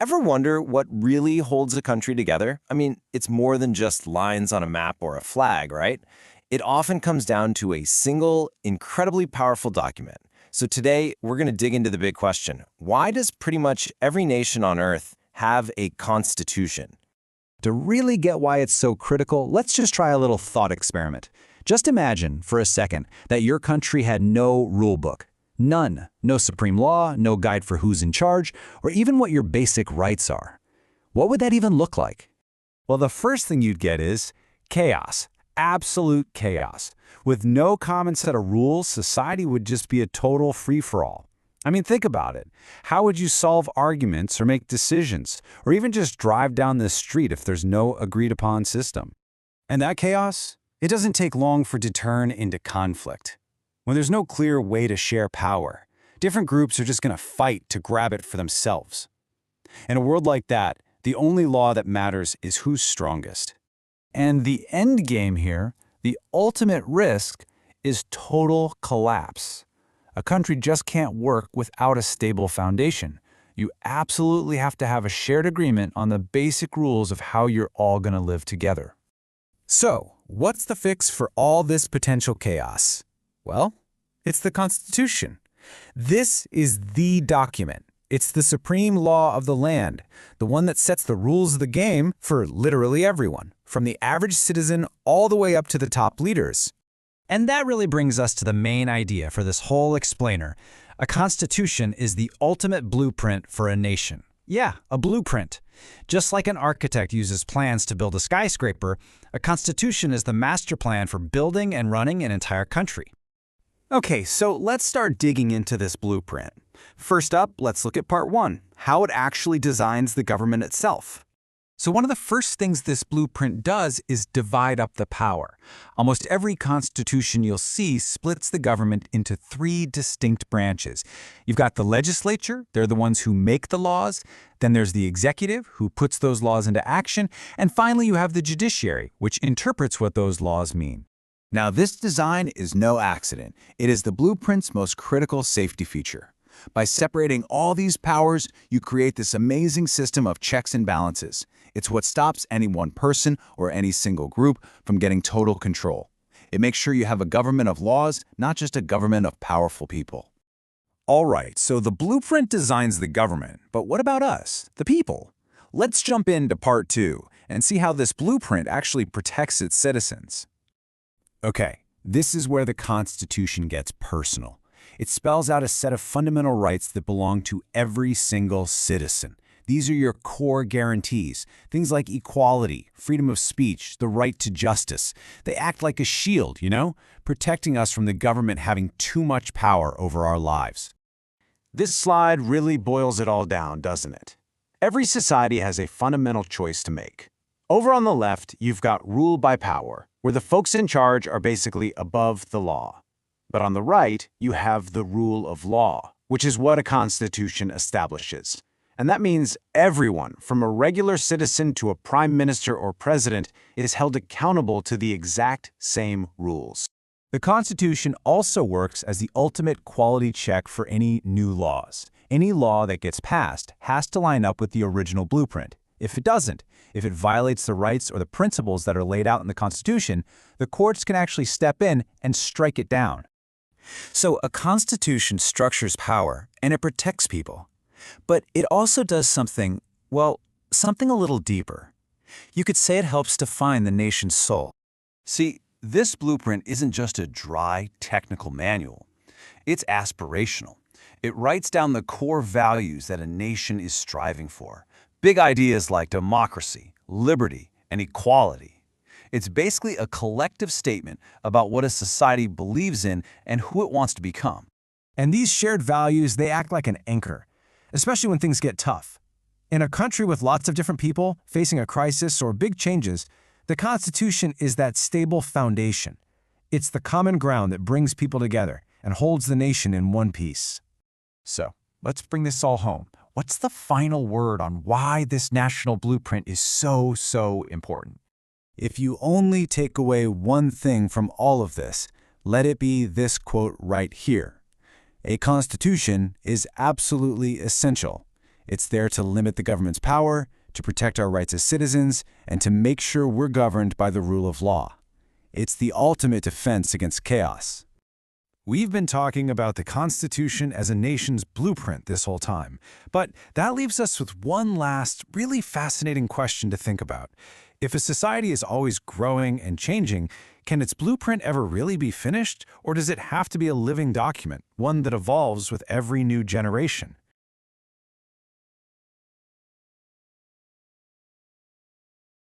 Ever wonder what really holds a country together? I mean, it's more than just lines on a map or a flag, right? It often comes down to a single, incredibly powerful document. So today, we're going to dig into the big question. Why does pretty much every nation on Earth have a constitution? To really get why it's so critical, let's just try a little thought experiment. Just imagine, for a second, that your country had no rule book. None. No supreme law, no guide for who's in charge, or even what your basic rights are. What would that even look like? Well, the first thing you'd get is chaos. Absolute chaos. With no common set of rules, society would just be a total free-for-all. I mean, think about it. How would you solve arguments or make decisions, or even just drive down the street if there's no agreed-upon system? And that chaos, it doesn't take long for it to turn into conflict. When there's no clear way to share power, different groups are just going to fight to grab it for themselves. In a world like that, the only law that matters is who's strongest. And the end game here, the ultimate risk, is total collapse. A country just can't work without a stable foundation. You absolutely have to have a shared agreement on the basic rules of how you're all going to live together. So, what's the fix for all this potential chaos? Well, it's the Constitution. This is the document. It's the supreme law of the land, the one that sets the rules of the game for literally everyone, from the average citizen all the way up to the top leaders. And that really brings us to the main idea for this whole explainer. A constitution is the ultimate blueprint for a nation. Yeah, a blueprint. Just like an architect uses plans to build a skyscraper, a constitution is the master plan for building and running an entire country. Okay, so let's start digging into this blueprint. First up, let's look at part 1, how it actually designs the government itself. So one of the first things this blueprint does is divide up the power. Almost every constitution you'll see splits the government into 3 distinct branches. You've got the legislature, they're the ones who make the laws. Then there's the executive, who puts those laws into action. And finally, you have the judiciary, which interprets what those laws mean. Now, this design is no accident. It is the blueprint's most critical safety feature. By separating all these powers, you create this amazing system of checks and balances. It's what stops any one person or any single group from getting total control. It makes sure you have a government of laws, not just a government of powerful people. All right, so the blueprint designs the government, but what about us, the people? Let's jump into part 2 and see how this blueprint actually protects its citizens. Okay, this is where the Constitution gets personal. It spells out a set of fundamental rights that belong to every single citizen. These are your core guarantees, things like equality, freedom of speech, the right to justice. They act like a shield, protecting us from the government having too much power over our lives. This slide really boils it all down, doesn't it? Every society has a fundamental choice to make. Over on the left, you've got rule by power, where the folks in charge are basically above the law. But on the right, you have the rule of law, which is what a constitution establishes. And that means everyone, from a regular citizen to a prime minister or president, is held accountable to the exact same rules. The Constitution also works as the ultimate quality check for any new laws. Any law that gets passed has to line up with the original blueprint. If it doesn't, if it violates the rights or the principles that are laid out in the Constitution, the courts can actually step in and strike it down. So a constitution structures power and it protects people. But it also does something, well, something a little deeper. You could say it helps define the nation's soul. See, this blueprint isn't just a dry, technical manual. It's aspirational. It writes down the core values that a nation is striving for. Big ideas like democracy, liberty, and equality. It's basically a collective statement about what a society believes in and who it wants to become. And these shared values, they act like an anchor, especially when things get tough. In a country with lots of different people facing a crisis or big changes, the Constitution is that stable foundation. It's the common ground that brings people together and holds the nation in one piece. So, let's bring this all home. What's the final word on why this national blueprint is so important? If you only take away one thing from all of this, let it be this quote right here. A constitution is absolutely essential. It's there to limit the government's power, to protect our rights as citizens, and to make sure we're governed by the rule of law. It's the ultimate defense against chaos. We've been talking about the Constitution as a nation's blueprint this whole time, but that leaves us with one last, really fascinating question to think about. If a society is always growing and changing, can its blueprint ever really be finished, or does it have to be a living document, one that evolves with every new generation?